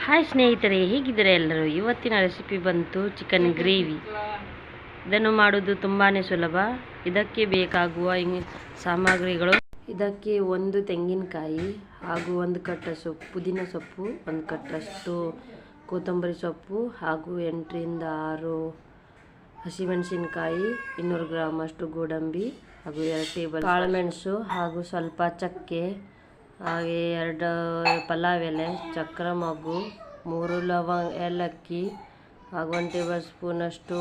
Hi ಸ್ನೇಹಿತರೆ, ಹೇಗಿದ್ದಾರೆ ಎಲ್ಲರೂ? ಇವತ್ತಿನ ರೆಸಿಪಿ ಬಂತು ಚಿಕನ್ ಗ್ರೇವಿ. ಇದನ್ನು ಮಾಡೋದು ತುಂಬಾ ಸುಲಭ. ಇದಕ್ಕೆ ಬೇಕಾಗುವ ಸಾಮಗ್ರಿಗಳು: ಇದಕ್ಕೆ ಒಂದು ತೆಂಗಿನಕಾಯಿ ಹಾಗೂ ಒಂದು ಕಟ್ಟ ಸೊಪ್ಪು ಪುದೀನ ಸೊಪ್ಪು, ಒಂದು ಕಟ್ಟಷ್ಟು ಕೊತ್ತಂಬರಿ ಸೊಪ್ಪು ಹಾಗೂ 8 ರಿಂದ 6 ಹಸಿಮೆಣಸಿನಕಾಯಿ, 200 ಗ್ರಾಮ್ ಅಷ್ಟು ಗೋಡಂಬಿ ಹಾಗೂ 2 ಟೇಬಲ್ ಕಾಳುಮೆಣಸು ಹಾಗೂ ಸ್ವಲ್ಪ ಚಕ್ಕೆ, ಹಾಗೆ 2 ಪಲಾವ್ ಎಲೆ, ಚಕ್ರ ಮೊಗ್ಗು, 3 ಏಲಕ್ಕಿ ಹಾಗೂ 1 ಟೇಬಲ್ ಸ್ಪೂನ್ ಅಷ್ಟು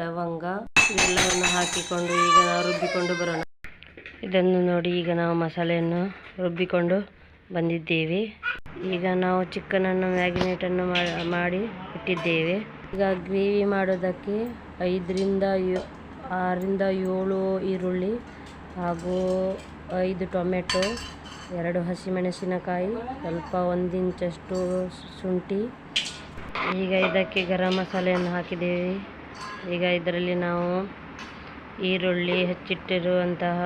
ಲವಂಗ ಇದೆಲ್ಲವನ್ನು ಹಾಕಿಕೊಂಡು ಈಗ ನಾವು ರುಬ್ಬಿಕೊಂಡು ಬರೋಣ. ಇದನ್ನು ನೋಡಿ, ಈಗ ನಾವು ಮಸಾಲೆಯನ್ನು ರುಬ್ಬಿಕೊಂಡು ಬಂದಿದ್ದೇವೆ. ಈಗ ನಾವು ಚಿಕನನ್ನು ಮ್ಯಾರಿನೇಟನ್ನು ಮಾಡಿ ಇಟ್ಟಿದ್ದೇವೆ. ಈಗ ಗ್ರೇವಿ ಮಾಡೋದಕ್ಕೆ 5 ರಿಂದ 7 ಈರುಳ್ಳಿ ಹಾಗೂ 5 ಟೊಮೆಟೊ, 2 ಹಸಿಮೆಣಸಿನಕಾಯಿ, ಸ್ವಲ್ಪ 1 ಇಂಚಷ್ಟು ಶುಂಠಿ. ಈಗ ಇದಕ್ಕೆ ಗರಂ ಮಸಾಲೆಯನ್ನು ಹಾಕಿದ್ದೇವೆ. ಈಗ ಇದರಲ್ಲಿ ನಾವು ಈರುಳ್ಳಿ, ಹೆಚ್ಚಿಟ್ಟಿರುವಂತಹ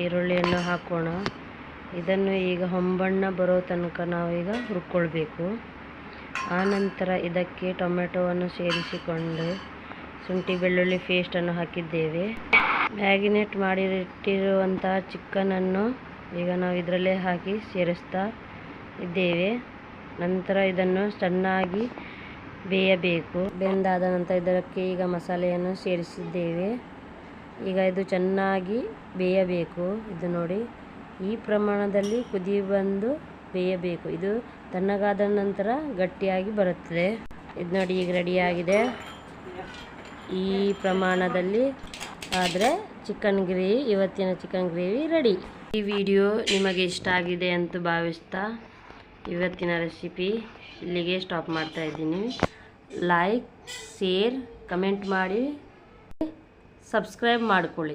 ಈರುಳ್ಳಿಯನ್ನು ಹಾಕೋಣ. ಇದನ್ನು ಈಗ ಹೊಂಬಣ್ಣ ಬರೋ ತನಕ ನಾವೀಗ ಹುರ್ಕೊಳ್ಬೇಕು. ಆನಂತರ ಇದಕ್ಕೆ ಟೊಮೆಟೊವನ್ನು ಸೇರಿಸಿಕೊಂಡು ಶುಂಠಿ ಬೆಳ್ಳುಳ್ಳಿ ಪೇಸ್ಟನ್ನು ಹಾಕಿದ್ದೇವೆ. ಮ್ಯಾರಿನೇಟ್ ಮಾಡಿಟ್ಟಿರುವಂತಹ ಚಿಕನನ್ನು ಈಗ ನಾವು ಇದರಲ್ಲೇ ಹಾಕಿ ಸೇರಿಸ್ತಾ ಇದ್ದೇವೆ. ನಂತರ ಇದನ್ನು ಚೆನ್ನಾಗಿ ಬೇಯಬೇಕು. ಬೆಂದಾದ ನಂತರ ಇದಕ್ಕೆ ಈಗ ಮಸಾಲೆಯನ್ನು ಸೇರಿಸಿದ್ದೇವೆ. ಈಗ ಇದು ಚೆನ್ನಾಗಿ ಬೇಯಬೇಕು. ಇದು ನೋಡಿ, ಈ ಪ್ರಮಾಣದಲ್ಲಿ ಕುದಿ ಬಂದು ಬೇಯಬೇಕು. ಇದು ತಣ್ಣಗಾದ ನಂತರ ಗಟ್ಟಿಯಾಗಿ ಬರುತ್ತದೆ. ಇದು ನೋಡಿ, ಈಗ ರೆಡಿಯಾಗಿದೆ. ಈ ಪ್ರಮಾಣದಲ್ಲಿ ಆದರೆ ಇವತ್ತಿನ ಚಿಕನ್ ಗ್ರೇವಿ ರೆಡಿ. ಈ ವಿಡಿಯೋ ನಿಮಗೆ ಇಷ್ಟ ಆಗಿದೆ ಅಂತ ಭಾವಿಸ್ತಾ ಇವತ್ತಿನ ರೆಸಿಪಿ ಇಲ್ಲಿಗೆ ಸ್ಟಾಪ್ ಮಾಡ್ತಾ ಇದ್ದೀನಿ. ಲೈಕ್, ಶೇರ್, ಕಮೆಂಟ್ ಮಾಡಿ, ಸಬ್ಸ್ಕ್ರೈಬ್ ಮಾಡಿಕೊಳ್ಳಿ.